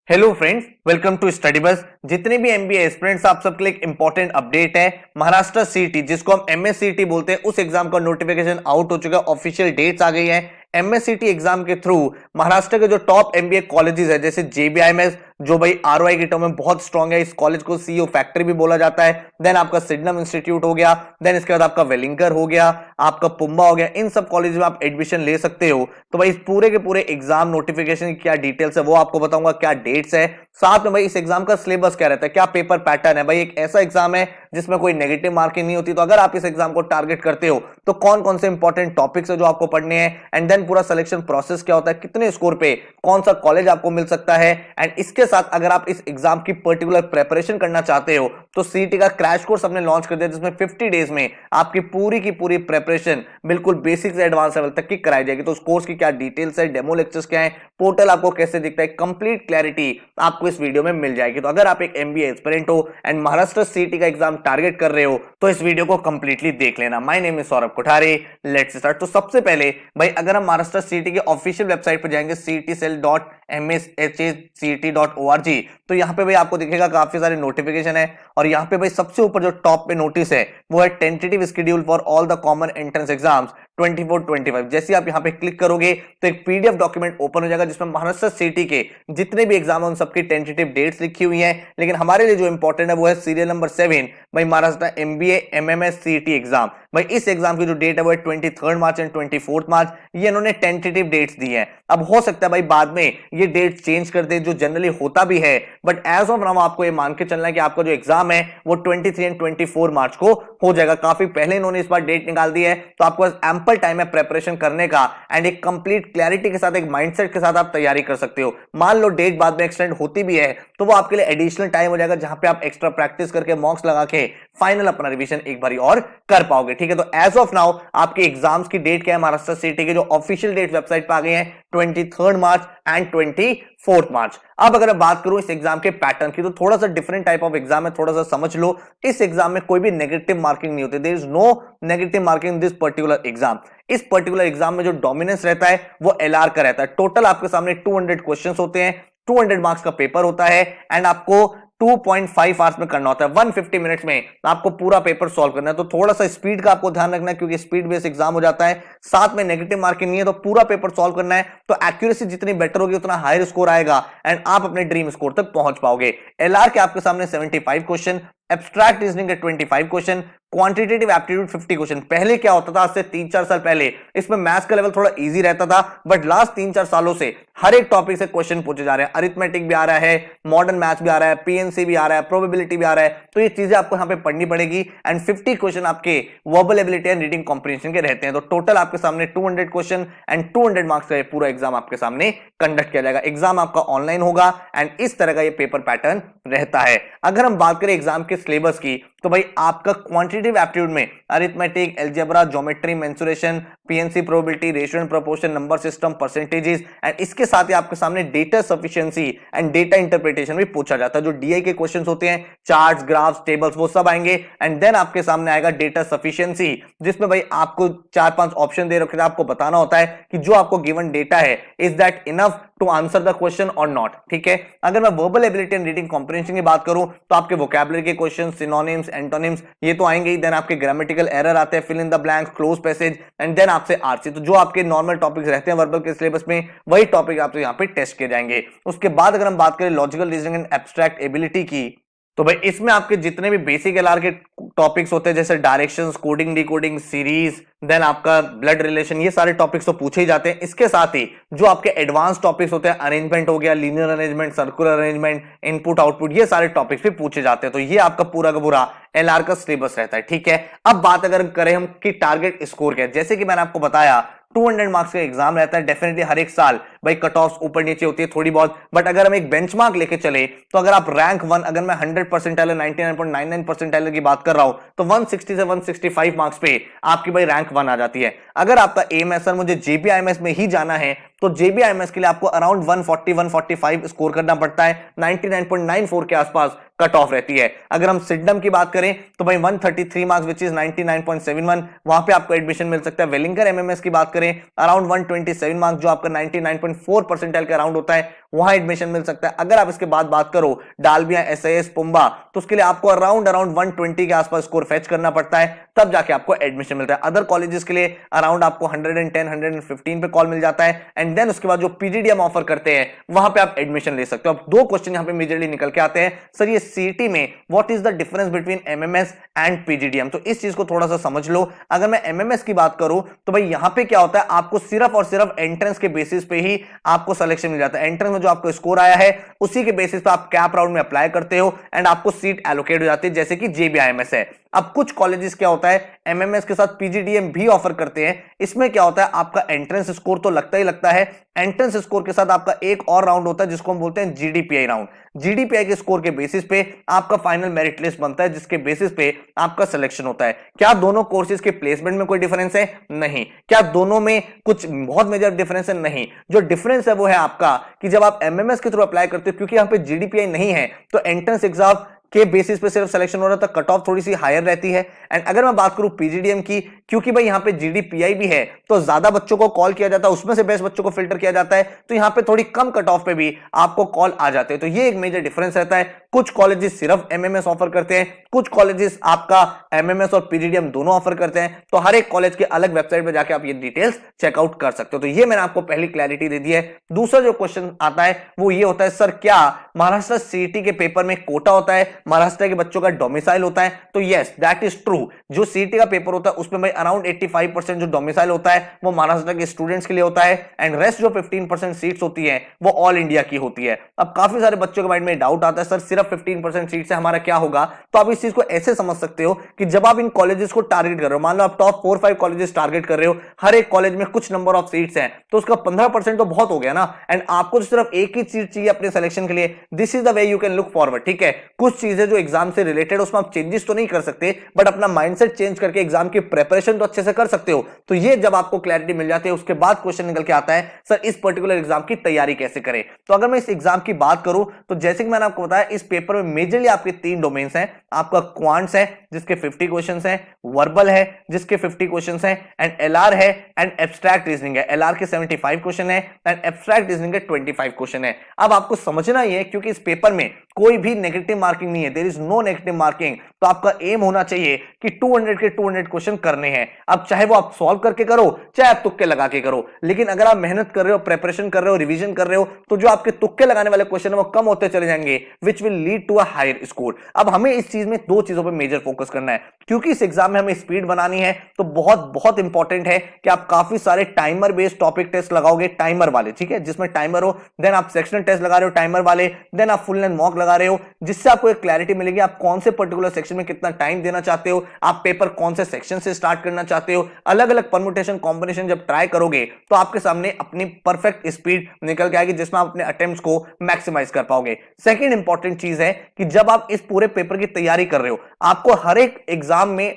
Hello friends, welcome to study bus. जितने भी MBA aspirants आप सबके लिए एक इंपॉर्टेंट अपडेट है। महाराष्ट्र सीईटी जिसको हम एमएस सीईटी बोलते हैं, उस एग्जाम का नोटिफिकेशन आउट हो चुका है, ऑफिशियल डेट्स आ गई है। एमएस सीईटी एग्जाम के थ्रू महाराष्ट्र के जो टॉप एमबीए कॉलेजेस है, जैसे जेबीआईएमएस जो भाई आरओआई की टर्म में बहुत स्ट्रांग है, इस कॉलेज को सीईओ फैक्ट्री भी बोला जाता है। देन आपका सिडनम इंस्टीट्यूट हो गया, देन इसके बाद आपका वेलिंगर हो गया, आपका पुम्बा हो गया। इन सब कॉलेज में आप एडमिशन ले सकते हो। तो भाई इस पूरे के पूरे एग्जाम नोटिफिकेशन की क्या डिटेल्स है वो आपको बताऊंगा, क्या डेट्स है, साथ में भाई इस एग्जाम का सिलेबस क्या रहता है, क्या पेपर पैटर्न है। भाई एक ऐसा एग्जाम है जिसमें कोई नेगेटिव मार्किंग नहीं होती, तो अगर आप इस एग्जाम को टारगेट करते हो तो कौन कौन से इंपॉर्टेंट टॉपिक्स है जो आपको पढ़ने हैं, एंड देन पूरा सिलेक्शन प्रोसेस क्या होता है, कितने स्कोर पे कौन सा कॉलेज आपको मिल सकता है। एंड इसके साथ अगर आप इस एग्जाम की पर्टिकुलर प्रेपरेशन करना चाहते हो तो सीईटी का क्रैश कोर्स हमने लॉन्च कर दिया, जिसमें 50 डेज में आपकी पूरी की पूरी प्रेपरेशन बिल्कुल बेसिक से एडवांस लेवल तक की कराई जाएगी। तो उस कोर्स की क्या डिटेल्स है, डेमो लेक्चर्स क्या है, पोर्टल आपको कैसे दिखता है, कंप्लीट क्लैरिटी आपको इस वीडियो में मिल जाएगी। तो अगर आप एक एमबीए एस्पिरेंट हो एंड महाराष्ट्र सीईटी का एग्जाम टारगेट कर रहे हो तो इस वीडियो को कंप्लीटली देख लेना। My name is Saurabh Kothari, let's start. तो सबसे पहले भाई अगर हम महाराष्ट्र सीईटी की ऑफिशियल वेबसाइट पर जाएंगे cetcell.mshcet.org, तो यहाँ पे भाई आपको दिखेगा काफी सारे नोटिफिकेशन है, और यहाँ पे भाई सबसे ऊपर जो टॉप पे नोटिस है वो है tentative schedule for all the common entrance exams 24-25। जैसे आप यहाँ पे क्लिक करोगे तो एक पीडीएफ डॉक्यूमेंट ओपन हो जाएगा, जिसमें महाराष्ट्र सीईटी के जितने भी एग्जाम है उन सबकी टेंटेटिव डेट्स लिखी हुई हैं। लेकिन हमारे लिए जो इंपॉर्टेंट है वो है सीरियल नंबर 7, भाई Maharashtra MBA MMS CET exam. भाई इस एग्जाम की जो डेट है वो है 23 मार्च एंड 24 मार्च। ये इन्होंने टेंटेटिव डेट्स दी है। अब हो सकता है भाई बाद में ये डेट चेंज कर दे, जो जनरली होता भी है, बट एज ऑफ नाउ आपको ये मान के चलना है कि आपका जो एग्जाम है वो 23 एंड 24 मार्च को हो जाएगा। काफी पहले इन्होंने इस बार डेट निकाल दी है, तो आपको एम्पल टाइम है प्रेपरेशन करने का, एंड एक कंप्लीट क्लैरिटी के साथ, एक माइंडसेट के साथ आप तैयारी कर सकते हो। मान लो डेट बाद में एक्सटेंड होती भी है तो वो आपके लिए एडिशनल टाइम हो जाएगा, जहां पे आप एक्स्ट्रा प्रैक्टिस करके मॉक्स लगा के फाइनल अपना रिवीजन एक बार और कर पाओगे। ठीक है, तो एज ऑफ नाउ आपके एग्जाम्स की डेट क्या है महाराष्ट्र सीईटी की जो ऑफिशियल डेट वेबसाइट पे आ गई है, 23 मार्च एंड 24 मार्च। अब अगर मैं बात करूं इस एग्जाम के पैटर्न की, तो थोड़ा सा डिफरेंट टाइप ऑफ एग्जाम है, थोड़ा सा समझ लो। इस एग्जाम में कोई भी नेगेटिव मार्किंग नहीं होती, there is no negative marking in this particular exam. इस पर्टिकुलर एग्जाम में जो डोमिनेंस रहता है वो एलआर का रहता है। टोटल आपके सामने 200 क्वेश्चंस होते हैं, 200 मार्क्स का पेपर होता है, एंड आपको 2.5 आवर्स में करना होता है। 150 मिनट्स में आपको पूरा पेपर सॉल्व करना है। तो थोड़ा सा स्पीड का आपको ध्यान रखना है, क्योंकि स्पीड बेस्ड एग्जाम हो जाता है, साथ में नेगेटिव मार्किंग नहीं है, तो पूरा पेपर सॉल्व करना है। तो एक्यूरेसी जितनी बेटर होगी उतना हायर स्कोर आएगा, एंड आप अपने ड्रीम स्कोर तक पहुंच पाओगे। एलआर के आपके सामने 75 क्वेश्चन, एब्स्ट्रैक्ट रीजनिंग के 25 क्वेश्चन, क्वांटिटेटिव एप्टीट्यूड 50 क्वेश्चन। पहले क्या होता था, आज से 3-4 साल पहले इसमें मैथ्स का लेवल थोड़ा इजी रहता था, बट लास्ट 3-4 सालों से हर एक टॉपिक से क्वेश्चन पूछे जा रहे हैं। अरिथमेटिक भी आ रहा है, मॉडर्न मैथ्स भी आ रहा है, पीएनसी भी आ रहा है, प्रोबेबिलिटी भी आ रहा है। तो ये चीजें आपको यहां पे पढ़नी पड़ेगी, एंड 50 क्वेश्चन आपके verbal ability and reading comprehension के रहते हैं। तो टोटल आपके सामने 200 क्वेश्चन एंड 200 मार्क्स का पूरा एग्जाम आपके सामने कंडक्ट किया जाएगा। एग्जाम आपका ऑनलाइन होगा, एंड इस तरह का ये पेपर पैटर्न रहता है। अगर हम बात करें एग्जाम के सिलेबस की, तो भाई आपका क्वांटिटेटिव एप्टीट्यूड में arithmetic, algebra, geometry, mensuration, PNC, probability, ratio and proportion, number system, percentages, and इसके साथ ही आपके सामने data sufficiency and data interpretation भी पूछा जाता है। जो डीआई के क्वेश्चंस होते हैं, चार्ट्स, ग्राफ्स, टेबल्स, वो सब आएंगे। एंड देन आपके सामने आएगा डेटा सफिशिएंसी, जिसमें भाई आपको 4-5 ऑप्शन दे रखे थे, आपको बताना होता है कि जो आपको गिवन डेटा है is that enough to answer the question और नॉट। ठीक है, अगर मैं verbal ability and reading comprehension की बात करूं तो आपके वोकैबुलरी के क्वेश्चन, सिनोनिम्स, एंटोनिम्स, ये तो आएंगे ही। देन आपके ग्रामेटिकल एरर आते हैं, fill in the blanks, cloze passage, and then आपसे आरसी। तो जो आपके नॉर्मल टॉपिक्स रहते हैं वर्बल के सिलेबस में, वही टॉपिक आपसे यहाँ पे टेस्ट किए जाएंगे। उसके बाद अगर हम बात करें logical reasoning and abstract ability की, तो भाई इसमें आपके जितने भी बेसिक एलआर के टॉपिक्स होते हैं, जैसे directions, coding, decoding, series, then आपका ब्लड रिलेशन, ये सारे टॉपिक्स तो पूछे ही जाते हैं। इसके साथ ही जो आपके एडवांस टॉपिक्स होते हैं, अरेंजमेंट हो गया, linear arrangement, circular arrangement, input output, ये सारे टॉपिक्स भी पूछे जाते हैं। तो ये आपका पूरा का पूरा एलआर का सिलेबस रहता है। ठीक है, अब बात अगर करें हम कि टारगेट स्कोर क्या है, जैसे कि मैंने आपको बताया 200 मार्क्स का एग्जाम रहता है। डेफिनेटली हर एक साल भाई कट ऑफ ऊपर नीचे होती है थोड़ी बहुत, बट अगर हम एक बेंचमार्क लेके चले तो अगर आप रैंक 1, अगर मैं 100 परसेंटाइल 99.99 परसेंटाइल की बात कर रहा हूं, तो 160 से 165 मार्क्स पे आपकी भाई रैंक 1 आ जाती है। अगर आपका एम है सर मुझे जेबीआईएमएस में ही जाना है, तो जेबीआईएमएस के लिए आपको अराउंड 140-145 स्कोर करना पड़ता है। 99.94 के आसपास कट ऑफ रहती है। अगर हम सिडनम की बात करें तो भाई 133 मार्क्स विच इज 99.71, वहां पे आपको एडमिशन मिल सकता है। वेलिंगर एमएमएस की बात करें अराउंड 127 मार्क्स, जो आपका 99.4 परसेंटाइल के अराउंड होता है, वहां एडमिशन मिल सकता है। अगर आप इसके बाद बात करो डालमिया, एसआईएस, पुंबा, तो उसके लिए आपको अराउंड 120 के आसपास स्कोर फेच करना पड़ता है, तब जाके आपको एडमिशन मिलता है। अदर कॉलेजेस के लिए अराउंड आपको 110 115 पे कॉल मिल जाता है, एंड देन उसके बाद जो पीजीडीएम ऑफर करते हैं वहां पे आप एडमिशन ले सकते हो। अब दो क्वेश्चन यहां पे मेजरली निकल के आते हैं, सर ये सीईटी में what is the difference between MMS and PGDM, तो इस चीज को थोड़ा सा समझ लो। अगर मैं एमएमएस की बात करूं तो भाई यहां पे क्या होता है, आपको सिर्फ और सिर्फ एंट्रेंस के बेसिस पे ही आपको सिलेक्शन मिल जाता है। एंट्रेंस में जो आपको स्कोर आया है उसी के बेसिस पे आप कैप राउंड में अप्लाई करते हो एंड आपको सीट एलोकेट हो जाती है, जैसे कि जेबीआईएमएस है। अब कुछ कॉलेजेस क्या होता है एमएमएस के साथ पीजीडीएम भी ऑफर करते हैं। इसमें क्या होता है, आपका एंट्रेंस स्कोर तो लगता ही लगता है, एंट्रेंस स्कोर के साथ आपका एक और राउंड होता है जिसको हम बोलते हैं जीडीपीआई राउंड। जीडीपीआई के स्कोर के बेसिस पे आपका फाइनल मेरिट लिस्ट बनता है, जिसके बेसिस पे आपका सिलेक्शन होता है। क्या दोनों कोर्सेज के प्लेसमेंट में कोई डिफरेंस है? नहीं। क्या दोनों में कुछ बहुत मेजर डिफरेंस है? नहीं। जो डिफरेंस है वो है आपका कि जब आप एमएमएस के थ्रू अप्लाई करते हो, क्योंकि यहां पे जीडीपीआई नहीं है, तो एंट्रेंस एग्जाम के बेसिस पे सिर्फ सिलेक्शन हो रहा था, कट ऑफ थोड़ी सी हायर रहती है। एंड अगर मैं बात करूं पीजीडीएम की, क्योंकि भाई यहां पे जीडीपीआई भी है तो ज्यादा बच्चों को कॉल किया जाता है, उसमें से बेस्ट बच्चों को फिल्टर किया जाता है, तो यहां पे थोड़ी कम कट ऑफ पे भी आपको कॉल आ जाते हैं। तो ये एक मेजर डिफरेंस रहता है। कुछ कॉलेजेस सिर्फ एमएमएस ऑफर करते हैं, कुछ कॉलेजेस आपका एमएमएस और पीजीडीएम दोनों ऑफर करते हैं। तो हर एक कॉलेज के अलग वेबसाइट पे जाके आप ये डिटेल्स चेकआउट कर सकते हो। तो ये मैंने आपको पहली क्लैरिटी दे दी है। दूसरा जो क्वेश्चन आता है वो ये होता है, सर क्या महाराष्ट्र सीईटी के पेपर में कोटा होता है, महाराष्ट्र के बच्चों का डोमिसाइल होता है? तो यस, दैट इज ट्रू। जो सीईटी का पेपर होता है उसमें भाई अराउंड 85% जो डोमिसाइल होता है वो महाराष्ट्र के स्टूडेंट्स के लिए होता है, एंड रेस्ट जो 15% सीट्स होती है वो ऑल इंडिया की होती है। अब काफी सारे बच्चों के माइंड में डाउट आता है, सर सिर्फ 15% सीट से हमारा क्या होगा? तो आप इस चीज को ऐसे समझ सकते हो कि जब आप इन कॉलेजेस को टारगेट कर रहे हो, मान लो आप टॉप 4-5 कॉलेजेस टारगेट कर रहे हो, हर एक कॉलेज में कुछ नंबर ऑफ सीट्स हैं, तो उसका 15% तो बहुत हो गया ना। एंड आपको तो सिर्फ एक ही सीट चाहिए अपने सिलेक्शन के लिए। This is the way you can look forward. ठीक है, कुछ चीजें जो एग्जाम से रिलेटेड उसमें आप चेंजेस तो नहीं कर सकते, बट अपना माइंडसेट चेंज करके एग्जाम की प्रिपरेशन तो अच्छे से कर सकते हो। तो ये जब आपको क्लैरिटी मिल जाती है, उसके बाद क्वेश्चन निकल के आता है, सर इस पर्टिकुलर एग्जाम की तैयारी कैसे करें? तो अगर मैं इस एग्जाम की बात करूं तो जैसे कि मैंने आपको बताया, इस पेपर में मेजरली आपके 3 डोमेन्स हैं। आपका क्वांट्स है जिसके 50 क्वेश्चंस हैं, वर्बल है जिसके 50 क्वेश्चंस हैं, एंड एलआर है, एंड एब्स्ट्रैक्ट रीजनिंग है। एलआर के 75 क्वेश्चन है एंड एब्स्ट्रैक्ट रीजनिंग के 25 क्वेश्चन है। अब आपको समझना ही है, क्योंकि इस पेपर में कोई भी नेगेटिव मार्किंग नहीं है, there is no negative marking. तो आपका एम होना चाहिए कि 200 के 200 क्वेश्चन करने हैं। अब चाहे वो आप सॉल्व करके करो, चाहे आप तुक्के लगा के करो, लेकिन अगर आप मेहनत कर रहे हो, प्रिपरेशन कर रहे हो, रिवीजन कर रहे हो, तो जो आपके तुक्के लगाने वाले क्वेश्चन है वो कम होते चले जाएंगे, which will lead to a higher score. अब हमें इस चीज में 2 चीजों पे मेजर फोकस करना है, क्योंकि इस एग्जाम में हमें स्पीड बनानी है। तो बहुत बहुत इंपॉर्टेंट है कि आप काफी सारे टाइमर बेस्ड टॉपिक टेस्ट लगाओगे, टाइमर वाले, ठीक है, जिसमें टाइमर हो। देन आप सेक्शनल टेस्ट लगा रहे हो टाइमर वाले, देन आप फुल लेंथ मॉक लगा रहे हो, जिससे आपको एक क्लैरिटी मिलेगी आप कौन से पर्टिकुलर सेक्शन में कितना टाइम देना चाहते हो, आप पेपर कौन से सेक्शन से स्टार्ट करना चाहते हो। अलग अलग परम्यूटेशन कॉम्बिनेशन जब ट्राई करोगे तो आपके सामने अपनी परफेक्ट स्पीड निकल के आएगी, जिसमें आप अपने अटेम्प्ट्स को मैक्सिमाइज कर पाओगे। सेकंड इंपॉर्टेंट चीज है कि जब आप इस पूरे पेपर की तैयारी कर रहे हो, आपको हर एक एग्जाम में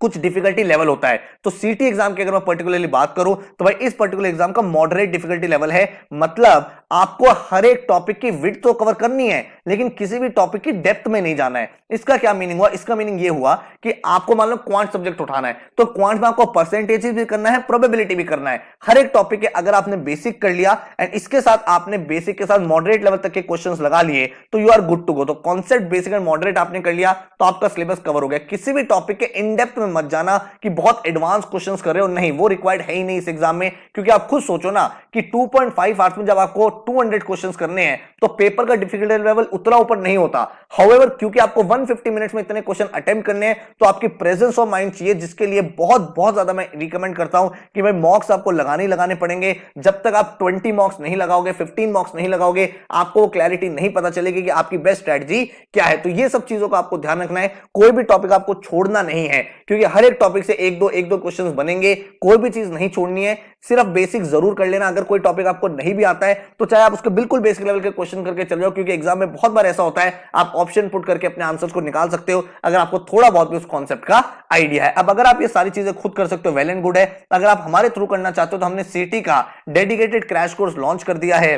कुछ डिफिकल्टी लेवल होता है। तो सीटी एग्जाम की अगर मैं पर्टिकुलरली बात करूं तो भाई इस पर्टिकुलर एग्जाम का मॉडरेट डिफिकल्टी लेवल है। मतलब आपको हर एक टॉपिक की विड्थ तो कवर करनी है, लेकिन किसी भी टॉपिक की डेप्थ में नहीं जाना है। इसका क्या मीनिंग हुआ? इसका मीनिंग ये हुआ कि आपको मान लो क्वांट सब्जेक्ट उठाना है, तो क्वांट में आपको परसेंटेज भी करना है, प्रोबेबिलिटी भी करना है। हर एक टॉपिक के अगर आपने बेसिक कर लिया एंड इसके साथ आपने बेसिक के साथ मॉडरेट लेवल तक के क्वेश्चंस लगा लिए, तो you are good to go. तो कॉन्सेप्ट बेसिक एंड मॉडरेट आपने कर लिया तो आपका सिलेबस कवर हो गया। किसी भी टॉपिक के इन डेप्थ में मत जाना कि बहुत एडवांस क्वेश्चंस कर रहे हो, नहीं, वो रिक्वायर्ड है ही नहीं इस एग्जाम में। क्योंकि आप खुद सोचो ना कि 2.5 आवर्स में जब आपको 200 क्वेश्चंस करने हैं तो पेपर का डिफिकल्टी लेवल उतना ऊपर नहीं होता। हाउएवर क्योंकि आपको 150 मिनट्स में इतने क्वेश्चन अटेम्प्ट करने हैं, तो आपकी प्रेजेंस ऑफ माइंड चाहिए, जिसके लिए बहुत बहुत ज्यादा मैं रिकमेंड करता हूं कि भाई मॉक्स आपको लगाने ही लगाने पड़ेंगे। जब तक आप 20 मॉक्स नहीं लगाओगे, 15 मॉक्स नहीं लगाओगे, आपको क्लैरिटी नहीं पता चलेगी कि आपकी बेस्ट स्ट्रेटजी क्या है। तो ये सब चीजों का आपको ध्यान रखना है। कोई भी टॉपिक आपको छोड़ना नहीं है, क्योंकि हर एक टॉपिक से एक दो क्वेश्चंस बनेंगे। कोई भी चीज नहीं छोड़नी है, सिर्फ बेसिक जरूर कर लेना। अगर कोई टॉपिक आपको नहीं भी आता है तो चाहे आप उसके बिल्कुल बेसिक लेवल के क्वेश्चन करके चल जाओ, क्योंकि एग्जाम में बहुत बार ऐसा होता है आप ऑप्शन पुट करके अपने आंसर्स को निकाल सकते हो, अगर आपको थोड़ा बहुत भी उस कॉन्सेप्ट का आइडिया है। अब अगर आप ये सारी चीजें खुद कर सकते हो, वेल एंड गुड है। अगर आप हमारे थ्रू करना चाहते हो तो हमने सीटी का डेडिकेटेड क्रैश कोर्स लॉन्च कर दिया है।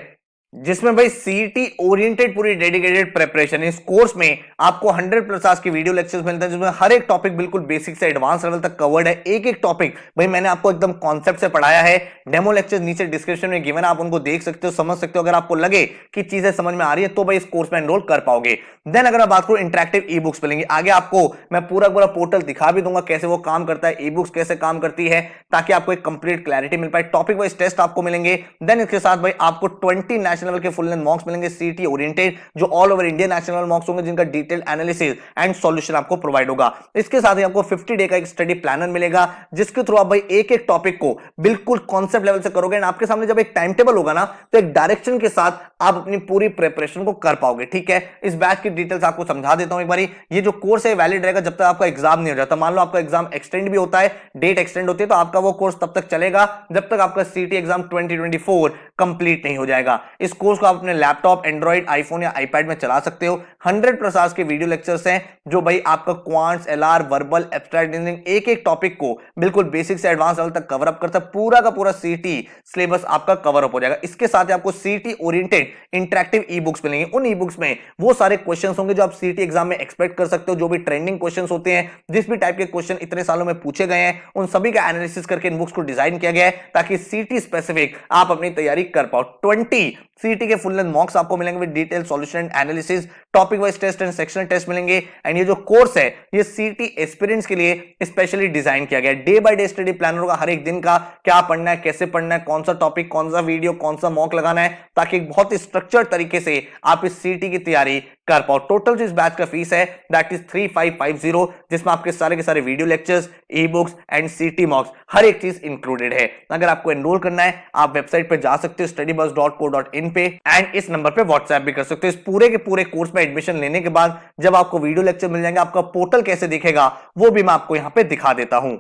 जिसमें भाई सीटी ओरिएंटेड पूरी डेडिकेटेड प्रिपरेशन। इस कोर्स में आपको 100 प्लस आवर्स की वीडियो लेक्चर्स मिलते हैं जिसमें हर एक टॉपिक बिल्कुल बेसिक से एडवांस लेवल तक कवर्ड है। एक एक टॉपिक भाई मैंने आपको एकदम कॉन्सेप्ट से पढ़ाया है। डेमो लेक्चर्स नीचे डिस्क्रिप्शन में गिवन है, आप उनको देख सकते हो, समझ सकते हो। अगर आपको लगे कि चीजें समझ में आ रही है तो भाई इस कोर्स में एनरोल कर पाओगे। देन अगर मैं बात करूं इंटरेक्टिव ई बुक्स मिलेंगी, आगे आपको मैं पूरा पूरा पोर्टल दिखा भी दूंगा कैसे वो काम करता है, ई बुक्स कैसे काम करती है, ताकि आपको एक कंप्लीट क्लैरिटी मिल पाए। टॉपिक वाइज टेस्ट आपको मिलेंगे। देन इसके साथ भाई आपको 20 नेशनल लेवल के फुल लेंथ मॉक्स मिलेंगे सीटी ओरिएंटेड, जो ऑल ओवर इंडिया नेशनल मॉक्स होंगे जिनका डिटेल एनालिसिस एंड सॉल्यूशन आपको प्रोवाइड होगा। इसके साथ ही आपको 50 डे का एक स्टडी प्लानर मिलेगा जिसके थ्रू आप भाई एक एक टॉपिक को बिल्कुल कॉन्सेप्ट लेवल से करोगे। एंड आपके सामने जब एक टाइम टेबल होगा ना तो एक डायरेक्शन के साथ आप अपनी पूरी प्रिपरेशन को कर पाओगे। ठीक है, इस बैच की डिटेल्स आपको समझा देता हूं एक बारी। ये जो कोर्स है वैलिड रहेगा जब तक आपका एग्जाम नहीं हो जाता। मान लो आपका एग्जाम एक्सटेंड भी होता है, डेट एक्सटेंड होती है, तो आपका वो कोर्स तब तक चलेगा जब तक आपका सीटी एग्जाम 2024 कंप्लीट नहीं हो जाएगा। इस कोर्स को आप अपने लैपटॉप, एंड्रॉइड, आईफोन या आईपैड में चला सकते हो। 100 प्लस आवर्स के वीडियो लेक्चर्स हैं जो भाई आपका quants, LR, verbal, abstract reasoning, एक एक टॉपिक को बिल्कुल बेसिक से एडवांस लेवल तक कवर अप करता है। पूरा का पूरा सीटी सिलेबस आपका कवर अप हो जाएगा। इसके साथ ही आपको सीटी ओरिएंटेड इंटरेक्टिव ई बुक्स मिलेंगे। उन ई बुक्स में वो सारे क्वेश्चंस होंगे जो आप सीटी एग्जाम में एक्सपेक्ट कर सकते हो, जो भी ट्रेंडिंग क्वेश्चंस होते हैं, जिस भी टाइप के क्वेश्चन इतने सालों में पूछे गए हैं, उन सभी का एनालिसिस करके इन बुक्स को डिजाइन किया गया है ताकि सीटी स्पेसिफिक आप अपनी तैयारी कर पाओ। 20 सीटी के फुल लेंथ मॉक्स आपको मिलेंगे with detail solution and analysis, topic wise test and sectional test मिलेंगे। एंड ये जो कोर्स है ये सीटी एस्पिरेंट्स के लिए स्पेशली डिजाइन किया गया है। Day by day study planner होगा, हर एक दिन का क्या पढ़ना है, कैसे पढ़ना है, कौन सा टॉपिक, कौन सा वीडियो, कौन सा मॉक लगाना है, ताकि एक बहुत ही स्ट्रक्चर्ड तरीके से आप इस सीटी की तैयारी कर पाओ। टोटल जो इस बैच का फीस है दैट इज 3550, जिसमें आपके सारे के सारे video lectures, e books and सीटी मॉक्स हर एक चीज इंक्लूडेड है। अगर आपको एनरोल करना है आप वेबसाइट पे जा सकते हो studybuzz.co.in पे, एंड इस नंबर पे व्हाट्सएप भी कर सकते हो। इस पूरे के पूरे कोर्स में एडमिशन लेने के बाद जब आपको वीडियो लेक्चर मिल जाएंगे, आपका पोर्टल कैसे दिखेगा वो भी मैं आपको यहां पे दिखा देता हूं।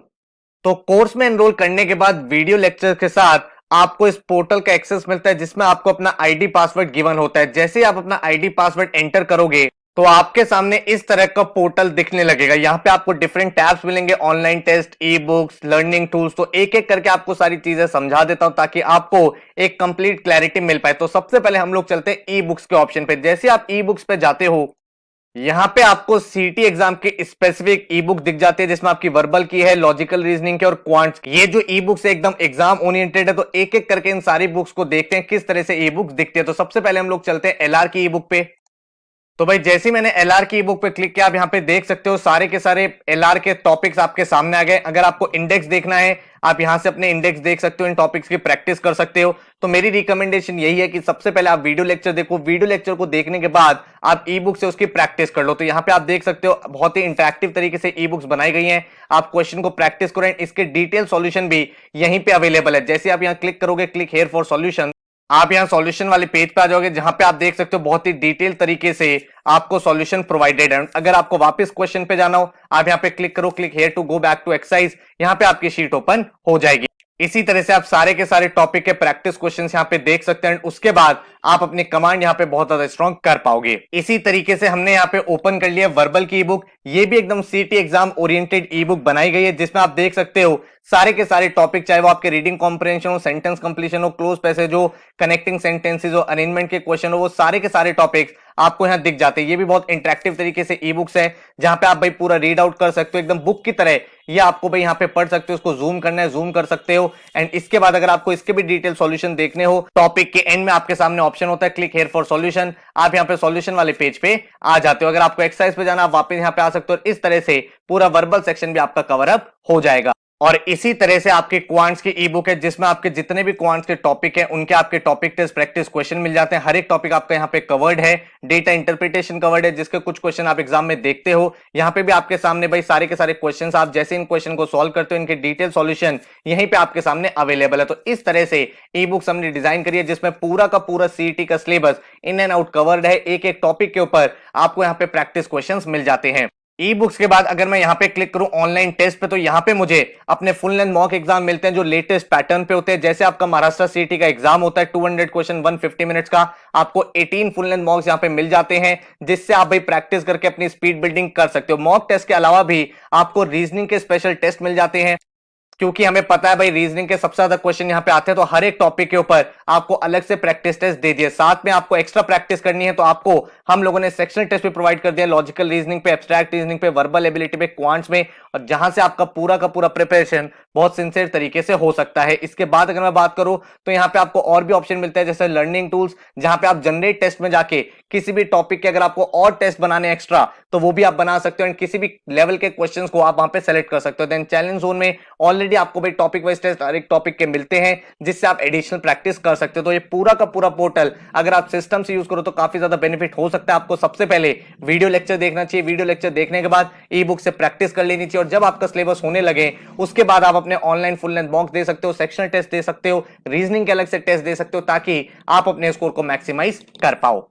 तो कोर्स में एनरोल करने के बाद वीडियो लेक्चर के साथ आपको इस पोर्टल का एक्सेस मिलता है जिसमें आपको अपना आईडी पासवर्ड गिवन होता है। जैसे ही आप अपना आईडी पासवर्ड एंटर करोगे तो आपके सामने इस तरह का पोर्टल दिखने लगेगा। यहाँ पे आपको डिफरेंट टैब्स मिलेंगे, online test, e books, learning tools. तो एक एक करके आपको सारी चीजें समझा देता हूं ताकि आपको एक कंप्लीट क्लैरिटी मिल पाए। तो सबसे पहले हम लोग चलते हैं ई बुक्स के ऑप्शन पे। जैसे आप ई बुक्स पे जाते हो यहां पे आपको सीटी एग्जाम की स्पेसिफिक ई बुक दिख जाती है जिसमें आपकी वर्बल की है, लॉजिकल रीजनिंग की और क्वांट्स की। ये जो ई बुक्स है एकदम एग्जाम ओरिएंटेड है। तो एक एक करके इन सारी बुक्स को देखते हैं किस तरह से ई बुक्स दिखती है। तो सबसे पहले हम लोग चलते हैं एलआर की ई बुक पे। तो भाई जैसे ही मैंने एलआर की बुक पे क्लिक किया, आप यहाँ पे देख सकते हो सारे के सारे एलआर के टॉपिक्स आपके सामने आ गए। अगर आपको इंडेक्स देखना है आप यहाँ से अपने इंडेक्स देख सकते हो, इन टॉपिक्स की प्रैक्टिस कर सकते हो। तो मेरी रिकमेंडेशन यही है कि सबसे पहले आप वीडियो लेक्चर देखो, वीडियो लेक्चर को देखने के बाद आप ई बुक से उसकी प्रैक्टिस कर लो। तो यहाँ पे आप देख सकते हो बहुत ही इंटरेक्टिव तरीके से ई बुक्स बनाई गई हैं। आप क्वेश्चन को प्रैक्टिस करो, इसके डिटेल सॉल्यूशन भी यहीं पे अवेलेबल है। जैसे आप यहाँ क्लिक करोगे, क्लिक हेयर फॉर सॉल्यूशन, आप यहां सॉल्यूशन वाले पेज पे आ जाओगे जहां पे आप देख सकते हो बहुत ही डिटेल तरीके से आपको सॉल्यूशन प्रोवाइडेड है। अगर आपको वापस क्वेश्चन पे जाना हो आप यहां पे क्लिक करो, click here to go back to exercise, यहां पे आपकी शीट ओपन हो जाएगी। इसी तरह से आप सारे के सारे टॉपिक के प्रैक्टिस क्वेश्चंस यहां पे देख सकते हैं। उसके बाद आप अपनी कमांड यहां पे बहुत ज्यादा स्ट्रॉन्ग कर पाओगे। इसी तरीके से हमने यहां पे ओपन कर लिया वर्बल की ई बुक। ये भी एकदम सीटी एग्जाम ओरिएंटेड ई बुक बनाई गई है जिसमें आप देख सकते हो सारे के सारे टॉपिक, चाहे वो आपके रीडिंग कॉम्प्रिहेंशन हो, सेंटेंस कंप्लीशन हो, क्लोज पैसेज हो, कनेक्टिंग सेंटेंसेस हो, अरेंजमेंट के क्वेश्चन हो, वो सारे के सारे टॉपिक्स आपको यहां दिख जाते हैं। ये भी बहुत इंटरेक्टिव तरीके से ई बुक्स है जहां पे आप भाई पूरा रीड आउट कर सकते हो एकदम बुक की तरह। ये आपको भाई यहां पे पढ़ सकते हो, उसको जूम करना है जूम कर सकते हो। एंड इसके बाद अगर आपको इसके भी डिटेल सॉल्यूशन देखने हो, टॉपिक के एंड में आपके सामने ऑप्शन होता है क्लिक हियर फॉर सॉल्यूशन, आप यहां पे सॉल्यूशन वाले पेज पे आ जाते हो। अगर आपको एक्सरसाइज पे जाना आप वापस यहां पे आ सकते हो। इस तरह से पूरा वर्बल सेक्शन भी आपका कवर अप हो जाएगा। और इसी तरह से आपके क्वांट्स की ई बुक है जिसमें आपके जितने भी क्वांट्स के टॉपिक है उनके आपके टॉपिक टेस्ट प्रैक्टिस क्वेश्चन मिल जाते हैं। हर एक टॉपिक आपका यहाँ पे कवर्ड है। डेटा इंटरप्रिटेशन कवर्ड है जिसके कुछ क्वेश्चन आप एग्जाम में देखते हो। यहाँ पे भी आपके सामने भाई सारे के सारे क्वेश्चन, आप जैसे इन क्वेश्चन को सॉल्व करते हो इनके डिटेल सॉल्यूशन यहीं पे आपके सामने अवेलेबल है। तो इस तरह से ई बुक्स हमने डिजाइन करी है जिसमें पूरा का पूरा सीईटी का syllabus in and out covered है। एक एक टॉपिक के ऊपर आपको यहाँ पे प्रैक्टिस क्वेश्चन मिल जाते हैं। ई बुक्स के बाद अगर मैं यहां पे क्लिक करूं ऑनलाइन टेस्ट पे, तो यहां पे मुझे अपने फुल लेंथ मॉक एग्जाम मिलते हैं जो लेटेस्ट पैटर्न पे होते हैं। जैसे आपका महाराष्ट्र सीटी का एग्जाम होता है 200 क्वेश्चन 150 मिनट्स का, आपको 18 फुल लेंथ मॉक्स यहां पे मिल जाते हैं जिससे आप भाई प्रैक्टिस करके अपनी स्पीड बिल्डिंग कर सकते हो। मॉक टेस्ट के अलावा भी आपको रीजनिंग के स्पेशल टेस्ट मिल जाते हैं। क्योंकि हमें पता है भाई रीजनिंग के सबसे ज्यादा क्वेश्चन यहाँ पे आते हैं, तो हर एक टॉपिक के ऊपर आपको अलग से प्रैक्टिस टेस्ट दे दिए, साथ में आपको एक्स्ट्रा प्रैक्टिस करनी है तो आपको हम लोगों ने सेक्शनल टेस्ट भी प्रोवाइड कर दिया, लॉजिकल रीजनिंग पे, एब्स्ट्रैक्ट रीजनिंग पे, वर्बल एबिलिटी पे, क्वांट्स में, और जहां से आपका पूरा का पूरा प्रिपरेशन बहुत सिंसियर तरीके से हो सकता है। इसके बाद अगर मैं बात करूं तो यहाँ पे आपको और भी ऑप्शन मिलता है, जैसे लर्निंग टूल्स, जहां पे आप जनरेट टेस्ट में जाके किसी भी टॉपिक के अगर आपको और टेस्ट बनाने एक्स्ट्रा तो वो भी आप बना सकते हो, एंड किसी भी लेवल के क्वेश्चंस को आप वहां पे सेलेक्ट कर सकते हो। देन चैलेंज जोन में ऑलरेडी आपको भाई टॉपिक वाइज टेस्ट हर एक टॉपिक के मिलते हैं, जिससे आप एडिशनल प्रैक्टिस कर सकते हो। तो ये पूरा का पूरा पोर्टल अगर आप सिस्टम से यूज करो तो काफी ज्यादा बेनिफिट हो सकता है आपको। सबसे पहले वीडियो लेक्चर देखना चाहिए, वीडियो लेक्चर देखने के बाद ई बुक से प्रैक्टिस कर लेनी चाहिए, और जब आपका सिलेबस होने लगे उसके बाद आप अपने ऑनलाइन फुल लेंथ मॉक दे सकते हो, सेक्शनल टेस्ट दे सकते हो, रीजनिंग के अलग से टेस्ट दे सकते हो, ताकि आप अपने स्कोर को मैक्सिमाइज कर पाओ।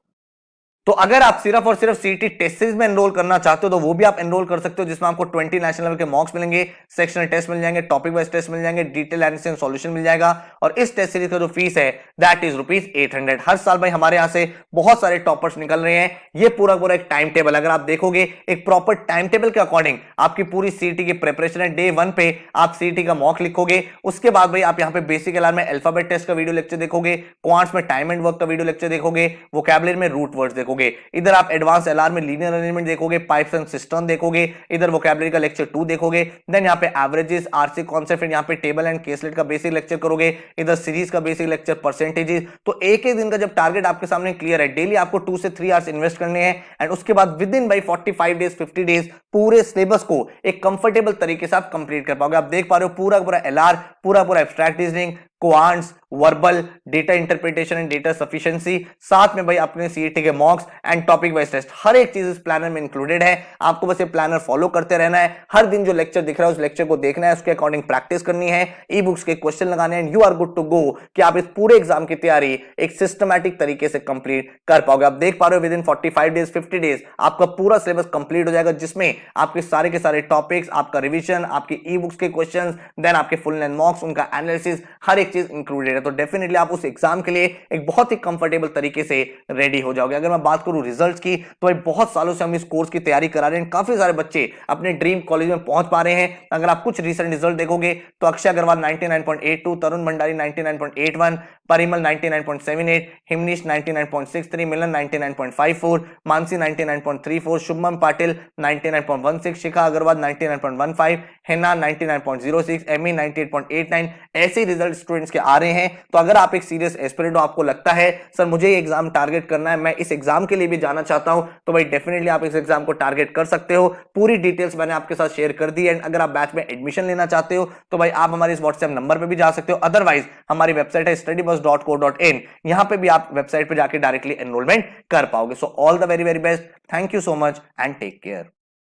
तो अगर आप सिर्फ और सिर्फ सीटी टेस्ट सीरीज में एनरोल करना चाहते हो तो वो भी आप एनरोल कर सकते हो, जिसमें आपको 20 नेशनल लेवल के मॉक्स मिलेंगे, सेक्शनल टेस्ट मिल जाएंगे, टॉपिक वाइज टेस्ट मिल जाएंगे, डिटेल एनालिसिस एंड सॉल्यूशन मिल जाएगा। और इस टेस्ट सीरीज का जो फीस है दैट इज ₹800। हर साल भाई हमारे यहां से बहुत सारे टॉपर्स निकल रहे हैं। ये पूरा पूरा एक टाइम टेबल, अगर आप देखोगे एक प्रॉपर टाइम टेबल के अकॉर्डिंग आपकी पूरी सीटी की प्रिपरेशन है। डे 1 पे आप सीटी का मॉक लिखोगे, उसके बाद भाई आप यहाँ पे बेसिक एलआर में अल्फाबेट टेस्ट का वीडियो लेक्चर देखोगे, क्वांट्स में टाइम एंड वर्क का वीडियो लेक्चर देखोगे, वोकैबुलरी में रूट वर्ड्स देखोगे, इधर आप एडवांस एलआर में लीनियर अरेंजमेंट देखोगे, पाइप्स एंड सिस्टम देखोगे, इधर वोकैबुलरी का लेक्चर 2 देखोगे, देन यहाँ पे एवरेजेस, आरसी कॉन्सेप्ट, यहाँ पे टेबल एंड केसलेट का बेसिक लेक्चर करोगे, इधर सीरीज का बेसिक लेक्चर, परसेंटेजेस। तो एक एक दिन का जब टारगेट आपके सामने क्लियर है, डेली आपको 2 से 3 आवर्स इन्वेस्ट करने हैं, एंड उसके बाद with in by 45 days 50 days पूरे सिलेबस को एक कंफर्टेबल तरीके से आप कंप्लीट कर पाओगे। आप देख पा रहे हो पूरा पूरा एलआर, पूरा पूरा abstract reasoning, quants, verbal, data interpretation and data sufficiency, साथ में भाई अपने सीईटी के mocks and topic wise test, हर एक चीज इस प्लानर में इंक्लूडेड है। आपको बस ये प्लानर फॉलो करते रहना है, हर दिन जो लेक्चर दिख रहा है उस लेक्चर को देखना है, उसके अकॉर्डिंग प्रैक्टिस करनी है, ई बुक्स के क्वेश्चन लगाने हैं, you are good to go कि आप इस पूरे एग्जाम की तैयारी एक सिस्टमैटिक तरीके से कंप्लीट कर पाओगे। आप देख पा रहे हो विद इन 45 डेज 50 डेज आपका पूरा सिलेबस कंप्लीट हो जाएगा, जिसमें आपके सारे के सारे टॉपिक्स, आपका रिवीजन, आपकी ई बुक्स के क्वेश्चन, देन आपके फुल लेंथ मॉक्स, उनका एनालिसिस, हर एक चीज इंक्लूडेड है। तो डेफिनेटली आप उस एग्जाम के लिए एक बहुत ही कंफर्टेबल तरीके से रेडी हो जाओगे। अगर मैं बात करूं रिजल्ट्स की, तो भाई बहुत सालों से हम इस कोर्स की तैयारी करा रहे हैं, काफी सारे बच्चे अपने ड्रीम कॉलेज में पहुंच पा रहे हैं। अगर आप कुछ रिसेंट रिजल्ट देखोगे तो अक्षय अग्रवाल 99.82, तरुण भंडारी 99.81, परिमल 99.78, हिमनीश 99.63, मिलन 99.54, मानसी 99.34, शुभम पाटिल 99.16, शिखा अग्रवाल 99.15, हेना 99.06, एमी 98.89। ऐसे रिजल्ट स्टूडेंट्स के आ रहे हैं। तो अगर आप एक सीरियस एस्पिरेंट हो, आपको लगता है सर मुझे ये एग्जाम टारगेट करना है, मैं इस एग्जाम के लिए भी जाना चाहता हूं, तो भाई डेफिनेटली आप इस एग्जाम को टारगेट कर सकते हो। पूरी डिटेल्स मैंने आपके साथ शेयर कर दी, एंड अगर आप बैच में एडमिशन लेना चाहते हो तो भाई आप हमारे इस व्हाट्सएप नंबर पे भी जा सकते हो। अदरवाइज हमारी वेबसाइट है studybus.co.in, यहां पे भी आप वेबसाइट पे जाके डायरेक्टली एनरोलमेंट कर पाओगे। So all the very very best, thank you so much and take care.